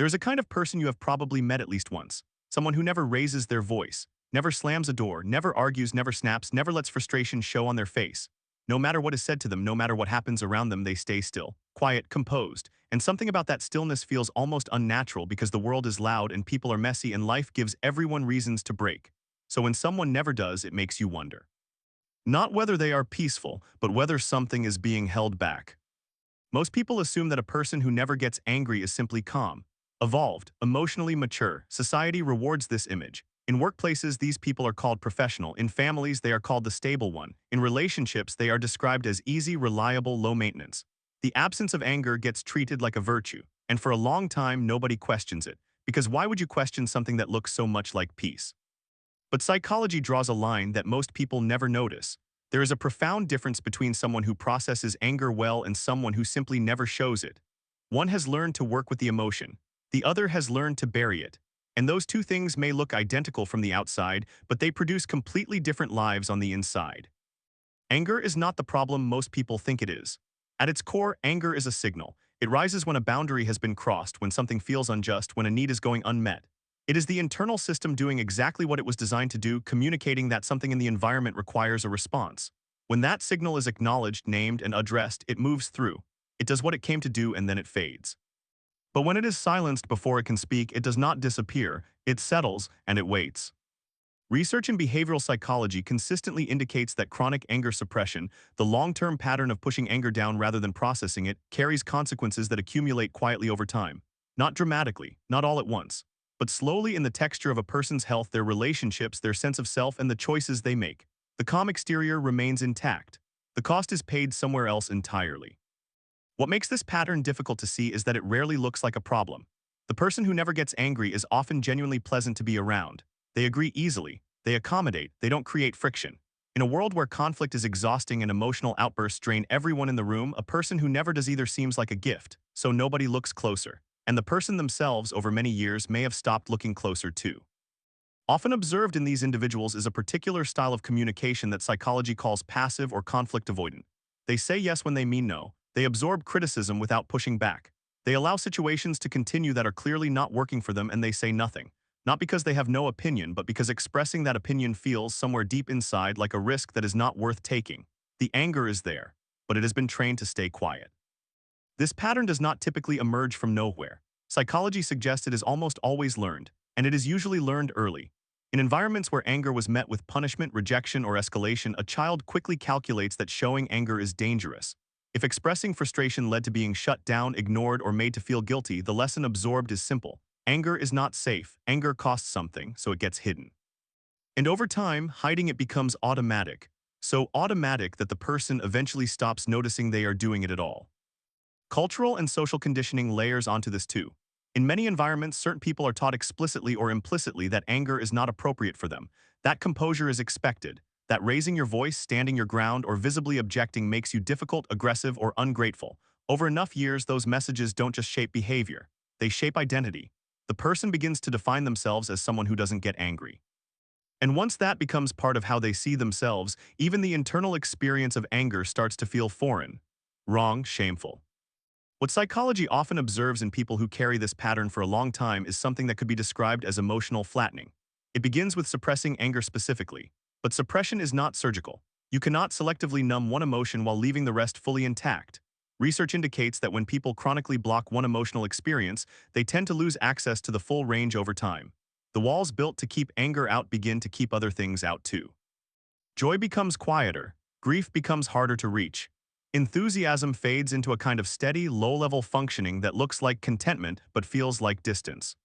There's a kind of person you have probably met at least once. Someone who never raises their voice, never slams a door, never argues, never snaps, never lets frustration show on their face. No matter what is said to them, no matter what happens around them, they stay still, quiet, composed. And something about that stillness feels almost unnatural because the world is loud and people are messy and life gives everyone reasons to break. So when someone never does, it makes you wonder. Not whether they are peaceful, but whether something is being held back. Most people assume that a person who never gets angry is simply calm, evolved, emotionally mature. Society rewards this image. In workplaces, these people are called professional. In families, they are called the stable one. In relationships, they are described as easy, reliable, low maintenance. The absence of anger gets treated like a virtue, and for a long time, nobody questions it. Because why would you question something that looks so much like peace? But psychology draws a line that most people never notice. There is a profound difference between someone who processes anger well and someone who simply never shows it. One has learned to work with the emotion. The other has learned to bury it. And those two things may look identical from the outside, but they produce completely different lives on the inside. Anger is not the problem most people think it is. At its core, anger is a signal. It rises when a boundary has been crossed, when something feels unjust, when a need is going unmet. It is the internal system doing exactly what it was designed to do, communicating that something in the environment requires a response. When that signal is acknowledged, named, and addressed, it moves through. It does what it came to do and then it fades. But when it is silenced before it can speak, it does not disappear, it settles, and it waits. Research in behavioral psychology consistently indicates that chronic anger suppression, the long-term pattern of pushing anger down rather than processing it, carries consequences that accumulate quietly over time. Not dramatically, not all at once, but slowly in the texture of a person's health, their relationships, their sense of self, and the choices they make. The calm exterior remains intact. The cost is paid somewhere else entirely. What makes this pattern difficult to see is that it rarely looks like a problem. The person who never gets angry is often genuinely pleasant to be around. They agree easily, they accommodate, they don't create friction. In a world where conflict is exhausting and emotional outbursts drain everyone in the room, a person who never does either seems like a gift, so nobody looks closer. And the person themselves over many years may have stopped looking closer too. Often observed in these individuals is a particular style of communication that psychology calls passive or conflict avoidant. They say yes when they mean no. They absorb criticism without pushing back. They allow situations to continue that are clearly not working for them, and they say nothing. Not because they have no opinion, but because expressing that opinion feels somewhere deep inside like a risk that is not worth taking. The anger is there, but it has been trained to stay quiet. This pattern does not typically emerge from nowhere. Psychology suggests it is almost always learned, and it is usually learned early. In environments where anger was met with punishment, rejection, or escalation, a child quickly calculates that showing anger is dangerous. If expressing frustration led to being shut down, ignored, or made to feel guilty, the lesson absorbed is simple. Anger is not safe. Anger costs something, so it gets hidden. And over time, hiding it becomes automatic. So automatic that the person eventually stops noticing they are doing it at all. Cultural and social conditioning layers onto this too. In many environments, certain people are taught explicitly or implicitly that anger is not appropriate for them, that composure is expected, that raising your voice, standing your ground, or visibly objecting makes you difficult, aggressive, or ungrateful. Over enough years, those messages don't just shape behavior, they shape identity. The person begins to define themselves as someone who doesn't get angry. And once that becomes part of how they see themselves, even the internal experience of anger starts to feel foreign, wrong, shameful. What psychology often observes in people who carry this pattern for a long time is something that could be described as emotional flattening. It begins with suppressing anger specifically, but suppression is not surgical. You cannot selectively numb one emotion while leaving the rest fully intact. Research indicates that when people chronically block one emotional experience, they tend to lose access to the full range over time. The walls built to keep anger out begin to keep other things out too. Joy becomes quieter, grief becomes harder to reach. Enthusiasm fades into a kind of steady, low-level functioning that looks like contentment but feels like distance.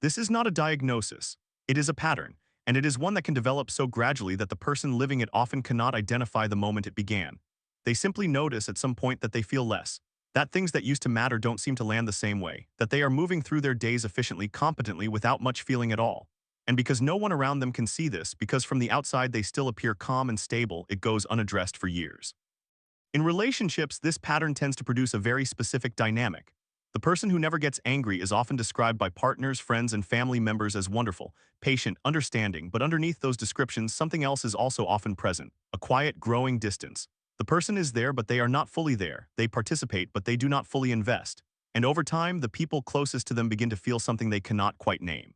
This is not a diagnosis. It is a pattern, and it is one that can develop so gradually that the person living it often cannot identify the moment it began. They simply notice at some point that they feel less, that things that used to matter don't seem to land the same way, that they are moving through their days efficiently, competently, without much feeling at all. And because no one around them can see this, because from the outside they still appear calm and stable, it goes unaddressed for years. In relationships, this pattern tends to produce a very specific dynamic. The person who never gets angry is often described by partners, friends, and family members as wonderful, patient, understanding, but underneath those descriptions, something else is also often present, a quiet, growing distance. The person is there, but they are not fully there. They participate, but they do not fully invest. And over time, the people closest to them begin to feel something they cannot quite name.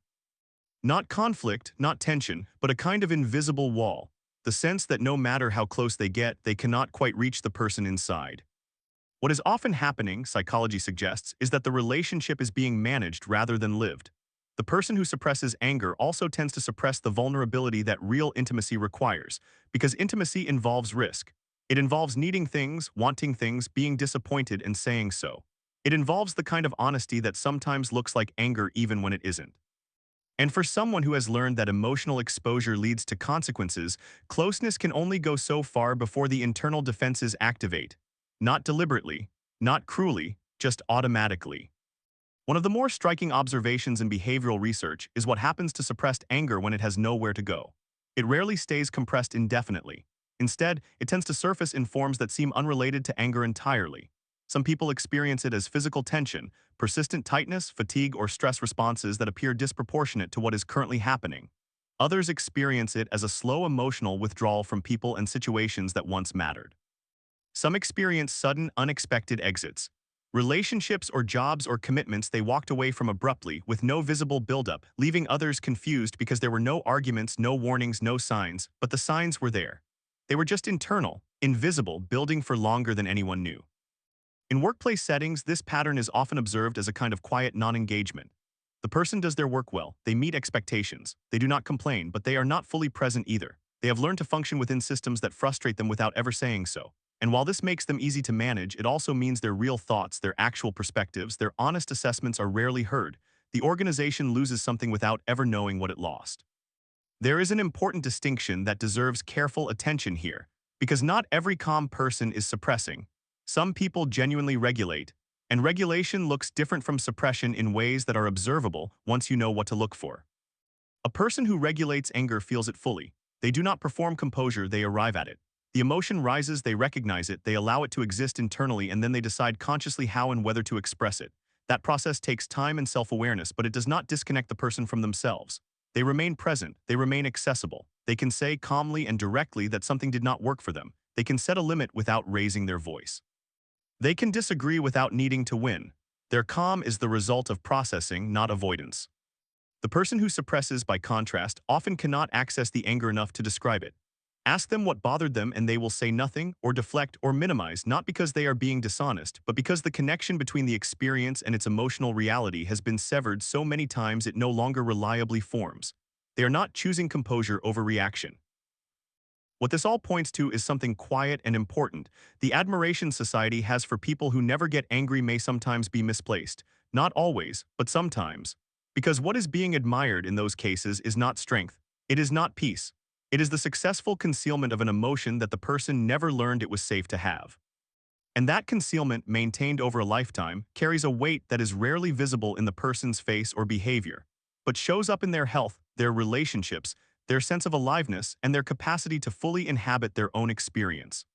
Not conflict, not tension, but a kind of invisible wall, the sense that no matter how close they get, they cannot quite reach the person inside. What is often happening, psychology suggests, is that the relationship is being managed rather than lived. The person who suppresses anger also tends to suppress the vulnerability that real intimacy requires, because intimacy involves risk. It involves needing things, wanting things, being disappointed, and saying so. It involves the kind of honesty that sometimes looks like anger even when it isn't. And for someone who has learned that emotional exposure leads to consequences, closeness can only go so far before the internal defenses activate. Not deliberately, not cruelly, just automatically. One of the more striking observations in behavioral research is what happens to suppressed anger when it has nowhere to go. It rarely stays compressed indefinitely. Instead, it tends to surface in forms that seem unrelated to anger entirely. Some people experience it as physical tension, persistent tightness, fatigue, or stress responses that appear disproportionate to what is currently happening. Others experience it as a slow emotional withdrawal from people and situations that once mattered. Some experience sudden, unexpected exits. Relationships or jobs or commitments they walked away from abruptly with no visible buildup, leaving others confused because there were no arguments, no warnings, no signs, but the signs were there. They were just internal, invisible, building for longer than anyone knew. In workplace settings, this pattern is often observed as a kind of quiet non-engagement. The person does their work well, they meet expectations, they do not complain, but they are not fully present either. They have learned to function within systems that frustrate them without ever saying so. And while this makes them easy to manage, it also means their real thoughts, their actual perspectives, their honest assessments are rarely heard. The organization loses something without ever knowing what it lost. There is an important distinction that deserves careful attention here, because not every calm person is suppressing. Some people genuinely regulate, and regulation looks different from suppression in ways that are observable once you know what to look for. A person who regulates anger feels it fully. They do not perform composure, they arrive at it. The emotion rises, they recognize it, they allow it to exist internally, and then they decide consciously how and whether to express it. That process takes time and self-awareness, but it does not disconnect the person from themselves. They remain present, they remain accessible. They can say calmly and directly that something did not work for them. They can set a limit without raising their voice. They can disagree without needing to win. Their calm is the result of processing, not avoidance. The person who suppresses, by contrast, often cannot access the anger enough to describe it. Ask them what bothered them and they will say nothing, or deflect, or minimize, not because they are being dishonest, but because the connection between the experience and its emotional reality has been severed so many times it no longer reliably forms. They are not choosing composure over reaction. What this all points to is something quiet and important. The admiration society has for people who never get angry may sometimes be misplaced. Not always, but sometimes. Because what is being admired in those cases is not strength. It is not peace. It is the successful concealment of an emotion that the person never learned it was safe to have. And that concealment, maintained over a lifetime, carries a weight that is rarely visible in the person's face or behavior, but shows up in their health, their relationships, their sense of aliveness, and their capacity to fully inhabit their own experience.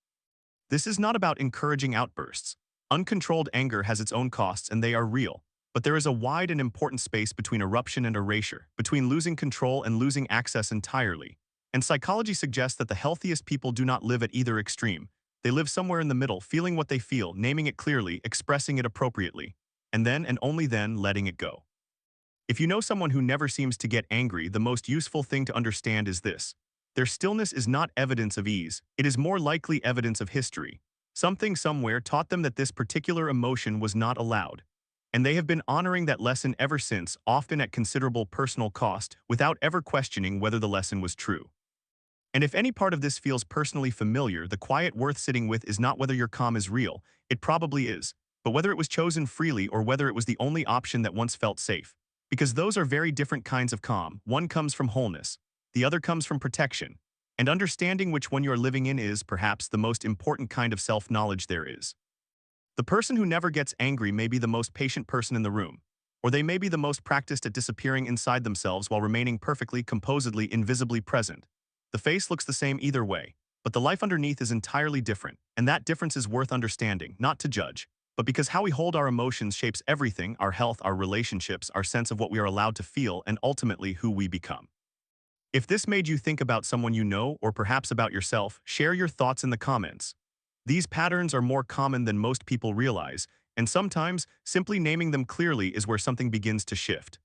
This is not about encouraging outbursts. Uncontrolled anger has its own costs and they are real, but there is a wide and important space between eruption and erasure, between losing control and losing access entirely. And psychology suggests that the healthiest people do not live at either extreme. They live somewhere in the middle, feeling what they feel, naming it clearly, expressing it appropriately, and then and only then letting it go. If you know someone who never seems to get angry, the most useful thing to understand is this. Their stillness is not evidence of ease, it is more likely evidence of history. Something somewhere taught them that this particular emotion was not allowed. And they have been honoring that lesson ever since, often at considerable personal cost, without ever questioning whether the lesson was true. And if any part of this feels personally familiar, the quiet worth sitting with is not whether your calm is real, it probably is, but whether it was chosen freely or whether it was the only option that once felt safe. Because those are very different kinds of calm. One comes from wholeness, the other comes from protection. And understanding which one you are living in is, perhaps, the most important kind of self-knowledge there is. The person who never gets angry may be the most patient person in the room, or they may be the most practiced at disappearing inside themselves while remaining perfectly, composedly, invisibly present. The face looks the same either way, but the life underneath is entirely different, and that difference is worth understanding, not to judge, but because how we hold our emotions shapes everything: our health, our relationships, our sense of what we are allowed to feel, and ultimately who we become. If this made you think about someone you know, or perhaps about yourself, share your thoughts in the comments. These patterns are more common than most people realize, And sometimes, simply naming them clearly is where something begins to shift.